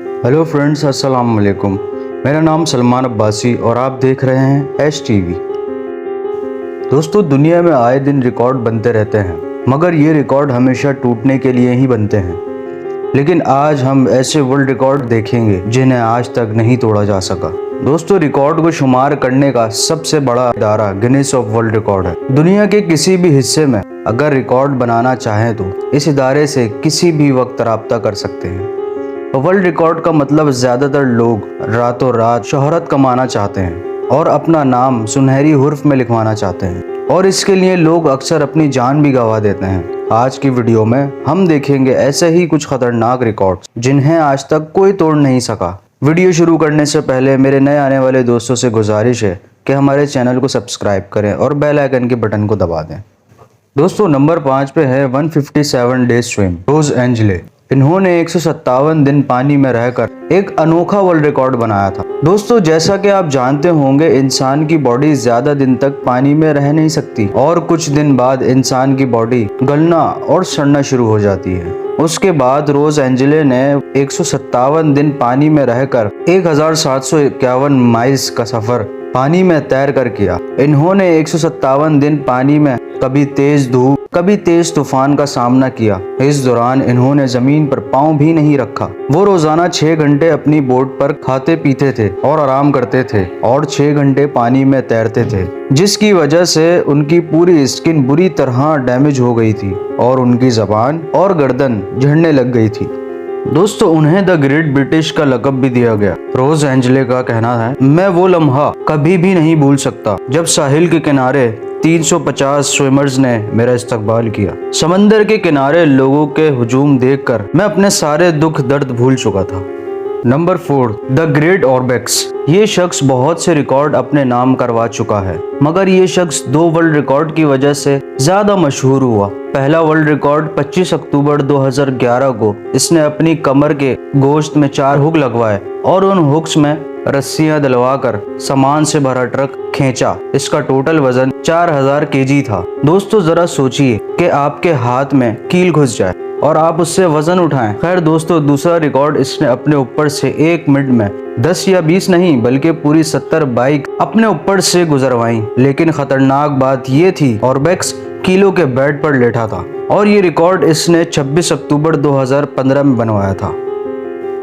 Hello friends, अस्सलाम वालेकुम। मेरा नाम सलमान अब्बासी और आप देख रहे हैं एच टीवी। दोस्तों, दुनिया में आए दिन रिकॉर्ड बनते रहते हैं, मगर ये रिकॉर्ड हमेशा टूटने के लिए ही बनते हैं। लेकिन आज हम ऐसे वर्ल्ड रिकॉर्ड देखेंगे जिन्हें आज तक नहीं तोड़ा जा सका। दोस्तों, रिकॉर्ड को शुमार करने का सबसे बड़ा इदारा गिनीज ऑफ वर्ल्ड रिकॉर्ड है। दुनिया के किसी भी हिस्से में अगर रिकॉर्ड बनाना चाहें तो इस इदारे से किसी भी वक्त राब्ता कर सकते हैं। वर्ल्ड रिकॉर्ड का मतलब ज़्यादातर लोग रातों रात शोहरत कमाना चाहते हैं और अपना नाम सुनहरी हुर्फ में लिखवाना चाहते हैं, और इसके लिए लोग अक्सर अपनी जान भी गंवा देते हैं। आज की वीडियो में हम देखेंगे ऐसे ही कुछ खतरनाक रिकॉर्ड्स जिन्हें आज तक कोई तोड़ नहीं सका। वीडियो शुरू करने से पहले मेरे नए आने वाले दोस्तों से गुजारिश है कि हमारे चैनल को सब्सक्राइब करें और बेल आइकन के बटन को दबा दें। दोस्तों, नंबर 5 पे है 157 डेज स्विम, रोज एंजले। इन्होंने 157 दिन पानी में रहकर एक अनोखा वर्ल्ड रिकॉर्ड बनाया था। दोस्तों, जैसा कि आप जानते होंगे, इंसान की बॉडी ज्यादा दिन तक पानी में रह नहीं सकती और कुछ दिन बाद इंसान की बॉडी गलना और सड़ना शुरू हो जाती है। उसके बाद रोज एंजले ने 157 दिन पानी में रहकर 1751 माइल्स का सफर पानी में तैर कर किया। इन्होंने 157 दिन पानी में कभी तेज धूप कभी तेज तूफान का सामना किया। इस दौरान इन्होंने जमीन पर पांव भी नहीं रखा। वो रोजाना 6 घंटे अपनी बोट पर खाते पीते थे और आराम करते थे और 6 घंटे पानी में तैरते थे, जिसकी वजह से उनकी पूरी स्किन बुरी तरह डैमेज हो गई थी और उनकी जबान और गर्दन झड़ने लग गई थी। दोस्तों, उन्हें द ग्रेट ब्रिटिश का लक़ब भी दिया गया। रोज एंजले का कहना है, मैं वो लम्हा कभी भी नहीं भूल सकता जब साहिल के किनारे 350 स्विमर्स ने मेरा इस्तकबाल किया। समंदर के किनारे लोगों के हुजूम देखकर मैं अपने सारे दुख दर्द भूल चुका था। Number 4, the great Orbex. ये शख्स बहुत से रिकॉर्ड अपने नाम करवा चुका है, मगर ये शख्स 2 वर्ल्ड रिकॉर्ड की वजह से ज्यादा मशहूर हुआ। पहला वर्ल्ड रिकॉर्ड 25 अक्टूबर 2011 को इसने अपनी कमर के गोश्त में 4 हुक लगवाए और उन हुक्स में रस्सियां डलवाकर सामान से भरा ट्रक खींचा। इसका टोटल वजन 4000 केजी था। दोस्तों, जरा सोचिए कि आपके हाथ में कील घुस जाए और आप उससे वजन उठाएं। खैर दोस्तों, दूसरा रिकॉर्ड इसने अपने ऊपर से 1 मिनट में 10 या 20 नहीं बल्कि पूरी 70 बाइक अपने ऊपर से गुजरवाई। लेकिन खतरनाक बात ये थी, ऑर्बेक्स किलो के बेड पर लेटा था और ये रिकॉर्ड इसने 26 अक्टूबर 2015 में बनवाया था।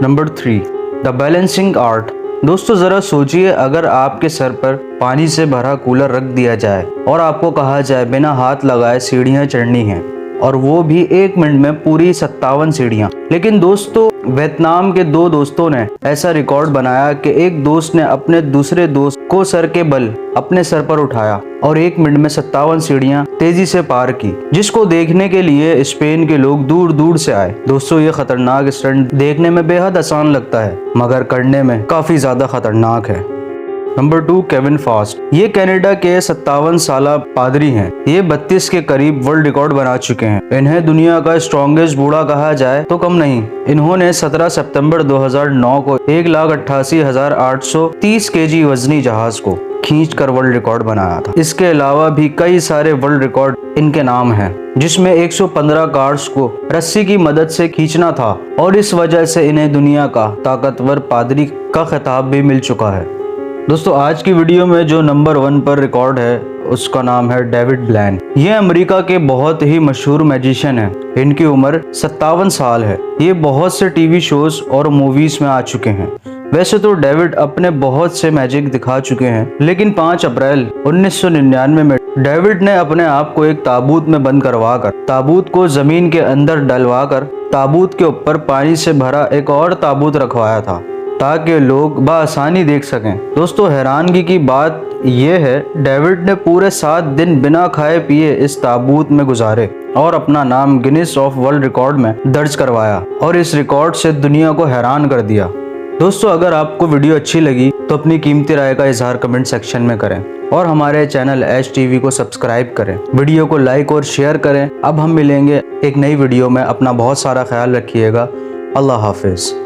Number 3, the balancing art. दोस्तों, जरा सोचिए, अगर आपके सर पर पानी से भरा कूलर रख दिया जाए और आपको कहा जाए बिना हाथ लगाए सीढ़ियां चढ़नी हैं, और वो भी 1 मिनट में पूरी 57 सीढ़ियां। लेकिन दोस्तों, वियतनाम के 2 दोस्तों ने ऐसा रिकॉर्ड बनाया कि एक दोस्त ने अपने दूसरे दोस्त को सर के बल अपने सर पर उठाया और 1 मिनट में 57 सीढ़ियां तेजी से पार की, जिसको देखने के लिए स्पेन के लोग दूर दूर से आए। दोस्तों, ये खतरनाक स्टंट देखने में बेहद आसान लगता है, मगर करने में काफी ज्यादा खतरनाक है। Number 2, Kevin fast. ये कनाडा के 57 साला पादरी हैं। ये 32 के करीब वर्ल्ड रिकॉर्ड बना चुके हैं। इन्हें दुनिया का स्ट्रॉन्गेस्ट बूढ़ा कहा जाए तो कम नहीं। इन्होंने 17 सितंबर 2009 को 1,88,830 केजी वजनी जहाज को खींचकर वर्ल्ड रिकॉर्ड बनाया था। इसके अलावा भी कई सारे वर्ल्ड रिकॉर्ड इनके नाम हैं, जिसमें 115 कार्ड्स को रस्सी की मदद से खींचना था और इस वजह से इन्हें दुनिया का ताकतवर पादरी का खिताब भी मिल चुका है। दोस्तों, आज की वीडियो में जो नंबर 1 पर रिकॉर्ड है उसका नाम है डेविड ब्लैन। ये अमेरिका के बहुत ही मशहूर मैजिशियन हैं। इनकी उम्र 57 साल है। ये बहुत से टीवी शोज और मूवीज में आ चुके हैं। वैसे तो डेविड अपने बहुत से मैजिक दिखा चुके हैं, लेकिन 5 अप्रैल 1999 में डेविड ने अपने आप को एक ताबूत में बंद करवाकर ताबूत को जमीन के अंदर डलवाकर ताबूत के ऊपर पानी से भरा एक और ताबूत रखवाया था ताकि लोग बआसानी देख सकें। दोस्तों, हैरानगी की बात यह है, डेविड ने पूरे 7 दिन बिना खाए पिए इस ताबूत में गुजारे और अपना नाम गिनीज ऑफ वर्ल्ड रिकॉर्ड में दर्ज करवाया और इस रिकॉर्ड से दुनिया को हैरान कर दिया। दोस्तों, अगर आपको वीडियो अच्छी लगी तो अपनी कीमती राय का इजहार कमेंट सेक्शन में करें और हमारे चैनल एच टीवी को सब्सक्राइब करें। वीडियो को लाइक और शेयर करें। अब हम मिलेंगे एक नई वीडियो में। अपना बहुत सारा ख्याल रखिएगा। अल्लाह हाफिज।